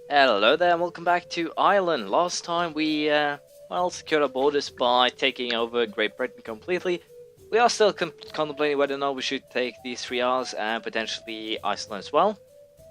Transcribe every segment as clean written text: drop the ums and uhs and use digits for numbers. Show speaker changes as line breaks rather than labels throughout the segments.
Hello there and welcome back to Ireland. Last time we, secured our borders by taking over Great Britain completely. We are still contemplating whether or not we should take these 3 Isles and potentially Iceland as well.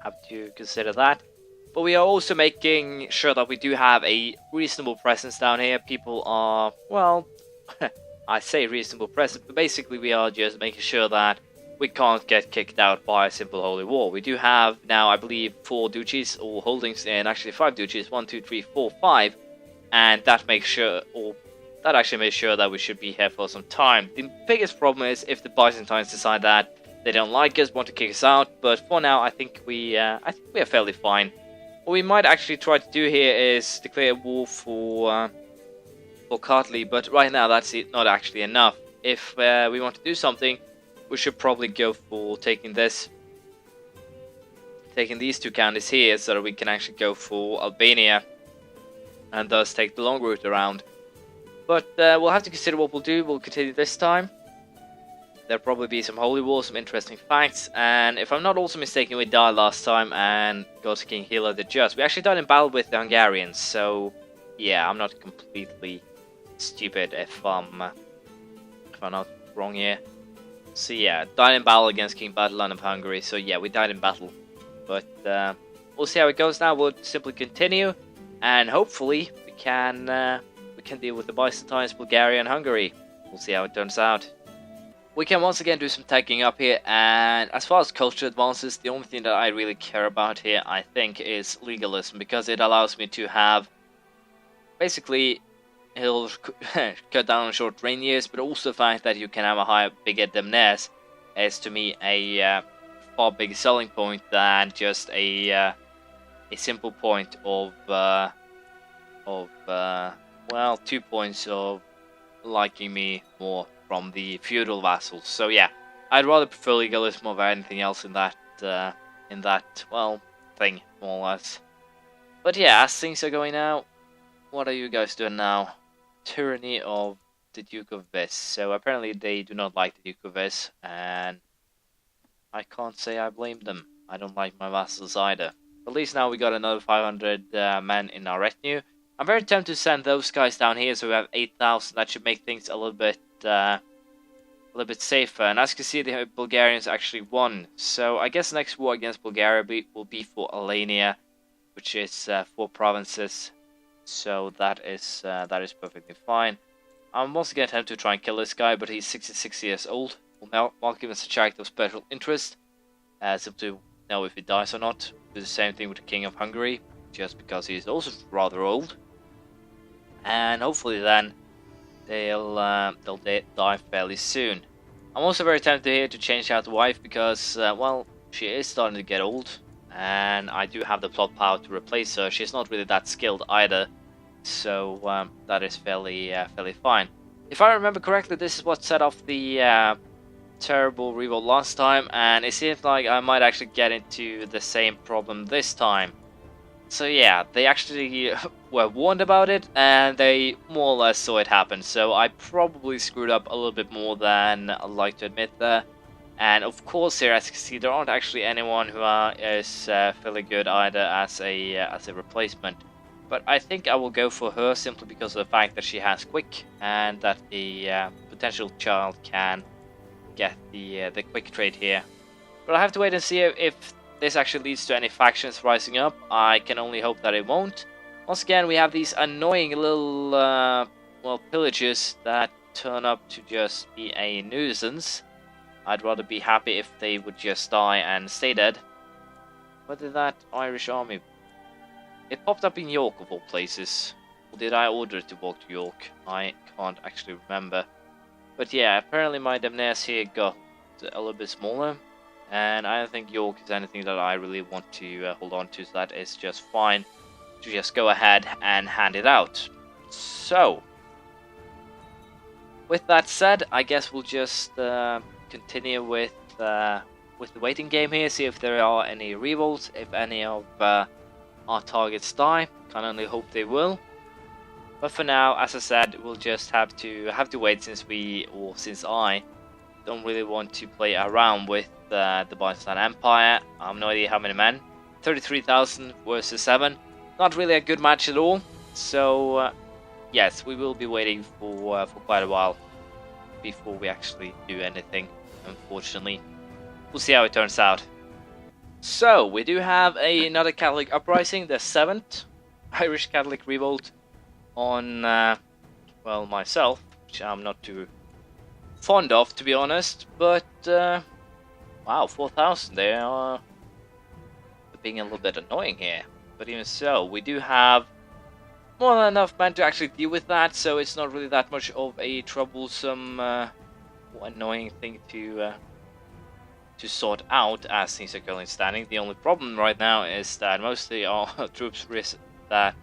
Have to consider that. But we are also making sure that we do have a reasonable presence down here. People are, well, I say reasonable presence, but basically we are just making sure that we can't get kicked out by a simple holy war. We do have now, I believe, 4 duchies or holdings, and actually 5 duchies, 1, 2, 3, 4, 5, and that makes sure, or that actually makes sure that we should be here for some time. The biggest problem is if the Byzantines decide that they don't like us, want to kick us out, but for now, I think we are fairly fine. What we might actually try to do here is declare war for Kartli, but right now that's not actually enough. If we want to do something, we should probably go for taking these 2 counties here so that we can actually go for Albania and thus take the long route around. But we'll have to consider what we'll do. We'll continue this time. There'll probably be some holy wars, some interesting facts, and if I'm not also mistaken, we died last time and got King Hila the Just. We actually died in battle with the Hungarians, so yeah, I'm not completely stupid if I'm not wrong here. So yeah, died in battle against King Battleland of Hungary. So yeah, we died in battle. But we'll see how it goes now. We'll simply continue, and hopefully we can deal with the Byzantines, Bulgaria, and Hungary. We'll see how it turns out. We can once again do some tagging up here, and as far as culture advances, the only thing that I really care about here, I think, is legalism, because it allows me to have basically. He'll cut down on short reign years, but also the fact that you can have a bigger demnes is to me a far bigger selling point than just a simple point of 2 points of liking me more from the feudal vassals. So yeah, I'd rather prefer legalism over anything else in that thing, more or less. But yeah, as things are going now, what are you guys doing now? Tyranny of the Duke of Vis. So apparently they do not like the Duke of Vis, and I can't say I blame them. I don't like my vassals either. At least now we got another 500 men in our retinue. I'm very tempted to send those guys down here, so we have 8,000. That should make things a little bit safer. And as you can see, the Bulgarians actually won. So I guess the next war against Bulgaria will be for Alania, which is 4 provinces. So that is perfectly fine. I'm also going to attempt to try and kill this guy, but he's 66 years old. We'll mark him as a character of special interest, simply to know if he dies or not. Do the same thing with the King of Hungary, just because he's also rather old. And hopefully then they'll die fairly soon. I'm also very tempted here to change out the wife because she is starting to get old. And I do have the plot power to replace her. She's not really that skilled either, so that is fairly fine. If I remember correctly, this is what set off the terrible revolt last time, and it seems like I might actually get into the same problem this time. So yeah, they actually were warned about it, and they more or less saw it happen. So I probably screwed up a little bit more than I'd like to admit there. And of course, here as you can see, there aren't actually anyone who is fairly good either as a replacement. But I think I will go for her simply because of the fact that she has quick, and that the potential child can get the quick trade here. But I have to wait and see if this actually leads to any factions rising up. I can only hope that it won't. Once again, we have these annoying little pillages that turn up to just be a nuisance. I'd rather be happy if they would just die and stay dead. Where did that Irish army... It popped up in York of all places. Or did I order it to walk to York? I can't actually remember. But yeah, apparently my demnes here got a little bit smaller. And I don't think York is anything that I really want to hold on to. So that is just fine to just go ahead and hand it out. So, with that said, I guess we'll just... continue with the waiting game here, see if there are any revolts, if any of our targets die. Can only hope they will. But for now, as I said, we'll just have to wait since I don't really want to play around with the Byzantine Empire. I have no idea how many men 33,000 versus 7. Not really a good match at all. So yes, we will be waiting for quite a while before we actually do anything, unfortunately. We'll see how it turns out. So, we do have another Catholic uprising, the 7th Irish Catholic revolt on, well, myself, which I'm not too fond of, to be honest, but, wow, 4,000, they are being a little bit annoying here. But even so, we do have more than enough men to actually deal with that, so it's not really that much of a troublesome, annoying thing to sort out as things are currently standing. The only problem right now is that mostly our troops that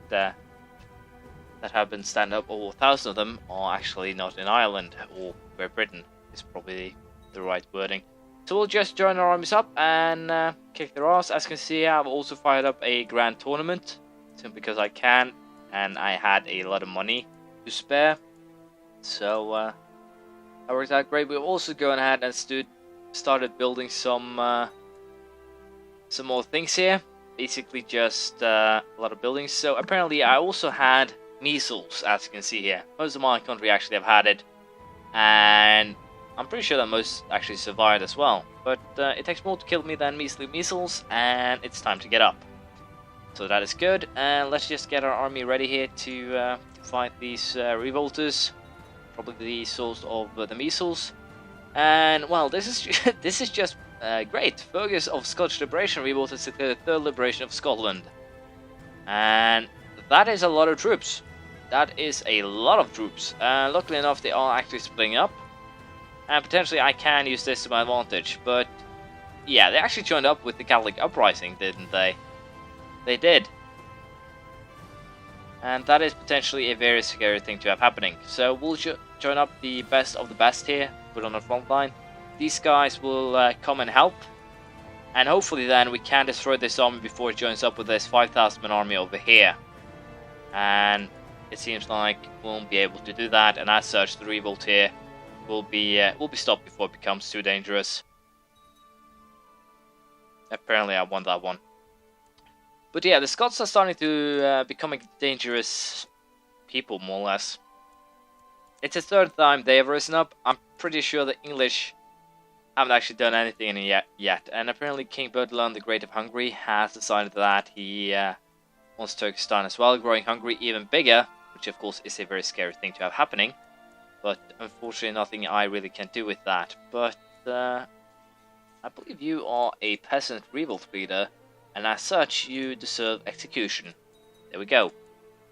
have been standing up, over 1,000 of them, are actually not in Ireland, or Great Britain is probably the right wording. So we'll just join our armies up and kick their ass. As you can see, I've also fired up a grand tournament, simply because I can, and I had a lot of money to spare. So that worked out great. We've also gone ahead and started building some more things here. Basically just a lot of buildings. So apparently I also had measles, as you can see here. Most of my country actually have had it, and I'm pretty sure that most actually survived as well. But it takes more to kill me than measles, and it's time to get up. So that is good, and let's just get our army ready here to fight these revolters. Probably the source of the measles. And well, this is just great. Fergus of Scottish Liberation revolted to the third liberation of Scotland, and that is a lot of troops. That is a lot of troops. Luckily enough, they are actually splitting up, and potentially I can use this to my advantage. But yeah, they actually joined up with the Catholic uprising, didn't they? They did, and that is potentially a very scary thing to have happening. So we'll join up the best of the best here. Put on the front line. These guys will come and help, and hopefully then we can destroy this army before it joins up with this 5,000 man army over here. And it seems like we won't be able to do that, and as such the revolt here will be stopped before it becomes too dangerous. Apparently I won that one. But yeah, the Scots are starting to become dangerous people, more or less. It's the third time they have risen up. I'm pretty sure the English haven't actually done anything yet. And apparently King Bertalan the Great of Hungary has decided that he wants Turkestan as well, growing Hungary even bigger, which of course is a very scary thing to have happening. But unfortunately nothing I really can do with that. But I believe you are a peasant revolt leader, and as such you deserve execution. There we go.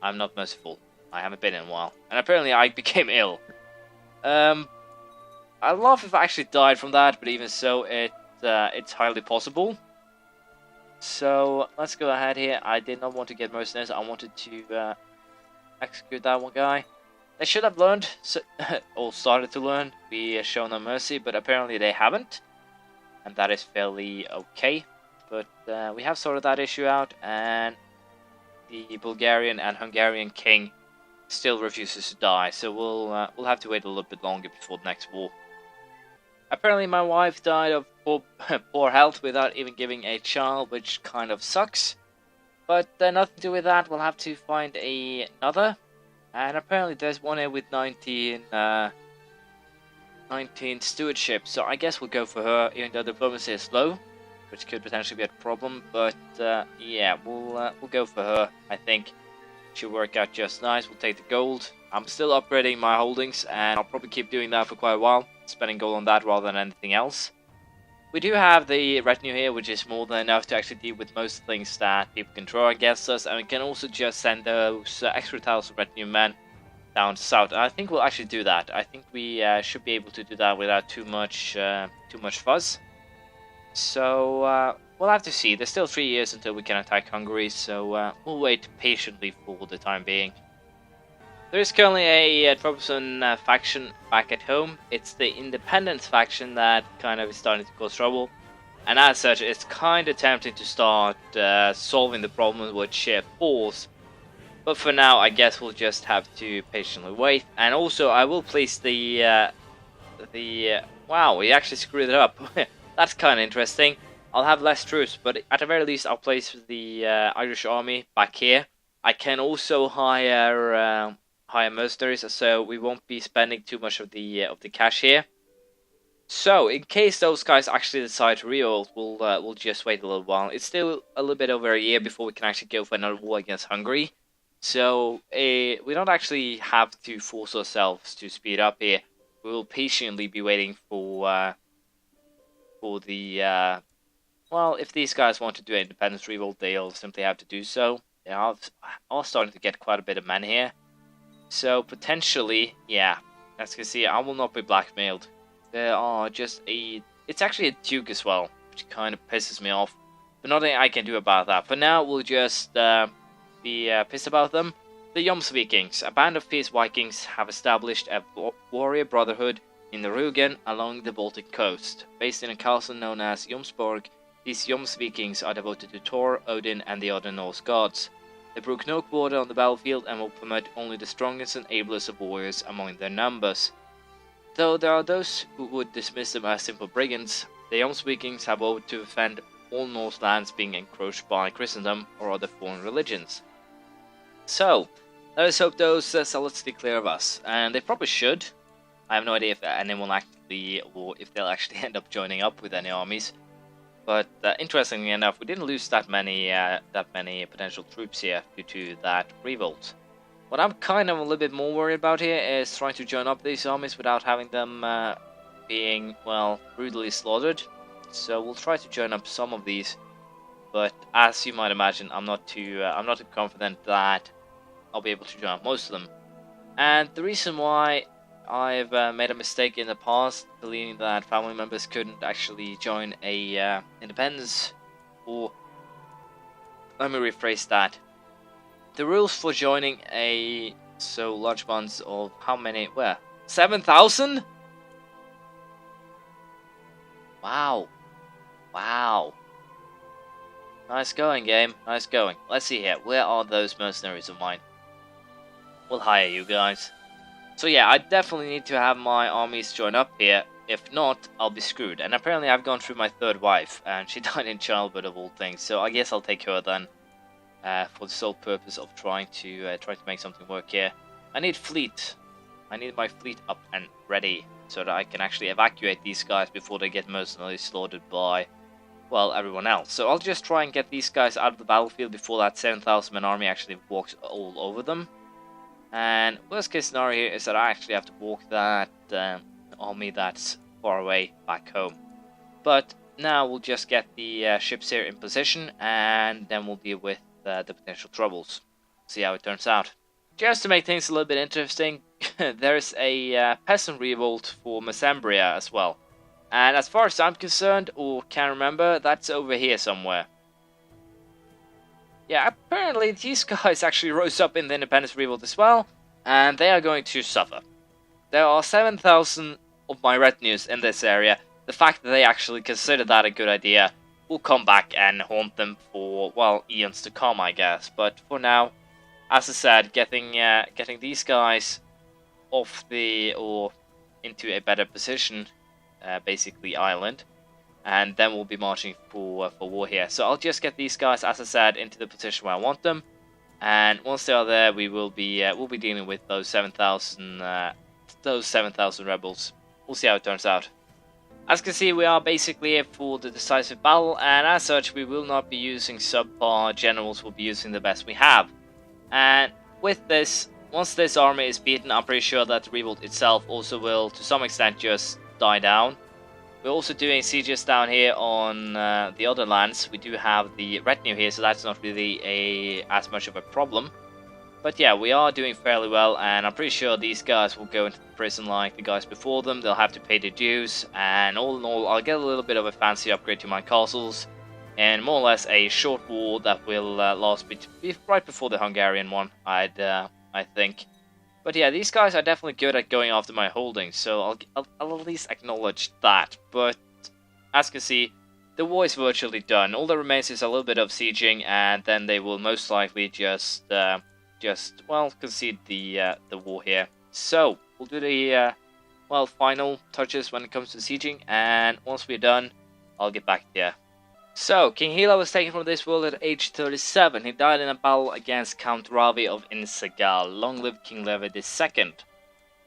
I'm not merciful. I haven't been in a while. And apparently I became ill. I'd love if I actually died from that, but even so, it's highly possible. So, let's go ahead here. I did not want to get mercenaries. I wanted to execute that one guy. They should have learned, or started to learn, be shown no mercy, but apparently they haven't. And that is fairly okay. But we have sorted that issue out, and the Bulgarian and Hungarian king still refuses to die, so we'll have to wait a little bit longer before the next war. Apparently my wife died of poor health without even giving a child, which kind of sucks. But nothing to do with that, we'll have to find another. And apparently there's one here with 19 stewardship, so I guess we'll go for her, even though diplomacy is low, which could potentially be a problem. But yeah, we'll go for her, I think. Should work out just nice. We'll take the gold. I'm still upgrading my holdings, and I'll probably keep doing that for quite a while, spending gold on that rather than anything else. We do have the retinue here, which is more than enough to actually deal with most things that people can throw against us, and we can also just send those extra 1,000 retinue men down south. And I think we'll actually do that. I think we should be able to do that without too much fuzz. So we'll have to see. There's still 3 years until we can attack Hungary, so we'll wait patiently for the time being. There is currently a troublesome faction back at home. It's the Independence faction that kind of is starting to cause trouble. And as such, it's kind of tempting to start solving the problem with sheer force. But for now, I guess we'll just have to patiently wait. And also, I will place the wow, we actually screwed it up. That's kind of interesting. I'll have less troops, but at the very least I'll place the Irish army back here. I can also hire mercenaries, so we won't be spending too much of the cash here. So, in case those guys actually decide to revolt, we'll just wait a little while. It's still a little bit over a year before we can actually go for another war against Hungary. So, we don't actually have to force ourselves to speed up here. We will patiently be waiting for the well, if these guys want to do an independence revolt, they'll simply have to do so. They are starting to get quite a bit of men here. So, potentially, yeah, as you can see, I will not be blackmailed. There are just it's actually a duke as well, which kind of pisses me off. But nothing I can do about that. For now, we'll just be pissed about them. The Jomsvikings, a band of fierce Vikings, have established a warrior brotherhood in the Rügen along the Baltic coast. Based in a castle known as Jomsborg, these Jomsvikings are devoted to Thor, Odin, and the other Norse gods. They brook no quarter on the battlefield and will promote only the strongest and ablest of warriors among their numbers. Though there are those who would dismiss them as simple brigands, the Jomsvikings have vowed to defend all Norse lands being encroached by Christendom or other foreign religions. So, let us hope those zealots stay clear of us, and they probably should. I have no idea if anyone actually, or if they'll actually end up joining up with any armies. But interestingly enough, we didn't lose that many potential troops here due to that revolt. What I'm kind of a little bit more worried about here is trying to join up these armies without having them being, well, brutally slaughtered. So we'll try to join up some of these, but as you might imagine, I'm not too confident that I'll be able to join up most of them. And the reason why I've made a mistake in the past, believing that family members couldn't actually join a independence, or let me rephrase that. The rules for joining a so large ones of how many? Where? 7,000? Wow. Wow. Nice going, game. Nice going. Let's see here. Where are those mercenaries of mine? We'll hire you guys. So yeah, I definitely need to have my armies join up here. If not, I'll be screwed. And apparently I've gone through my third wife, and she died in childbirth of all things. So I guess I'll take her then. For the sole purpose of trying to make something work here. I need fleet. I need my fleet up and ready so that I can actually evacuate these guys before they get mercenarily slaughtered by, well, everyone else. So I'll just try and get these guys out of the battlefield before that 7,000 man army actually walks all over them. And worst case scenario here is that I actually have to walk that army that's far away back home. But now we'll just get the ships here in position, and then we'll deal with the potential troubles. See how it turns out. Just to make things a little bit interesting, there's a peasant revolt for Mesembria as well. And as far as I'm concerned, or can remember, that's over here somewhere. Yeah, apparently these guys actually rose up in the independence revolt as well, and they are going to suffer. There are 7,000 of my retinues in this area. The fact that they actually consider that a good idea will come back and haunt them for, well, eons to come, I guess. But for now, as I said, getting these guys off or into a better position, basically island, and then we'll be marching for war here. So I'll just get these guys, as I said, into the position where I want them, and once they are there, we'll be dealing with those 7,000 rebels. We'll see how it turns out. As you can see, we are basically here for the decisive battle, and as such, we will not be using subpar generals. We'll be using the best we have. And with this, once this army is beaten, I'm pretty sure that the revolt itself also will, to some extent, just die down. We're also doing sieges down here on the other lands. We do have the retinue here, so that's not really as much of a problem. But yeah, we are doing fairly well, and I'm pretty sure these guys will go into the prison like the guys before them. They'll have to pay their dues, and all in all, I'll get a little bit of a fancy upgrade to my castles, and more or less a short war that will last right before the Hungarian one, I think. But yeah, these guys are definitely good at going after my holdings, so I'll at least acknowledge that. But as you can see, the war is virtually done. All that remains is a little bit of sieging, and then they will most likely just concede the war here. So we'll do the final touches when it comes to sieging, and once we're done, I'll get back to you. So, King Hela was taken from this world at age 37. He died in a battle against Count Ravi of Insagal. Long live King Levi II.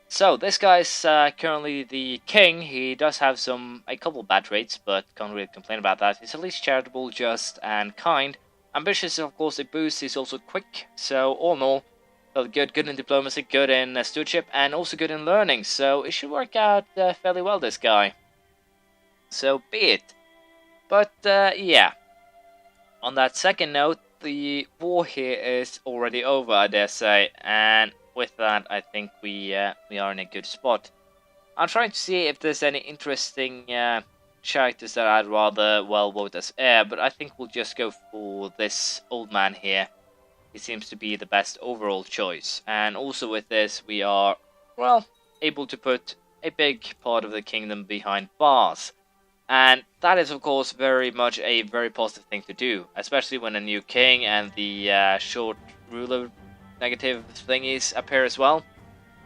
So, this guy is currently the king. He does have a couple bad traits, but can't really complain about that. He's at least charitable, just, and kind. Ambitious is of course a boost. He's also quick. So, all in all, good in diplomacy, good in stewardship, and also good in learning. So, it should work out fairly well, this guy. So, be it. But, yeah. On that second note, the war here is already over, I dare say, and with that, I think we are in a good spot. I'm trying to see if there's any interesting characters that I'd rather vote as heir, but I think we'll just go for this old man here. He seems to be the best overall choice, and also with this, we are able to put a big part of the kingdom behind bars. And that is, of course, very much a very positive thing to do, especially when a new king and the short ruler negative thingies appear as well.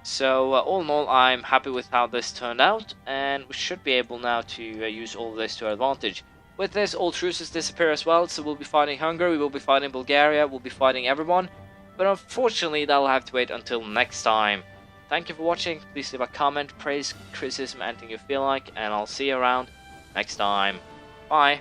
So, all in all, I'm happy with how this turned out, and we should be able now to use all of this to our advantage. With this, all truces disappear as well, so we'll be fighting Hungary, we'll be fighting Bulgaria, we'll be fighting everyone. But unfortunately, that'll have to wait until next time. Thank you for watching, please leave a comment, praise, criticism, anything you feel like, and I'll see you around next time. Bye.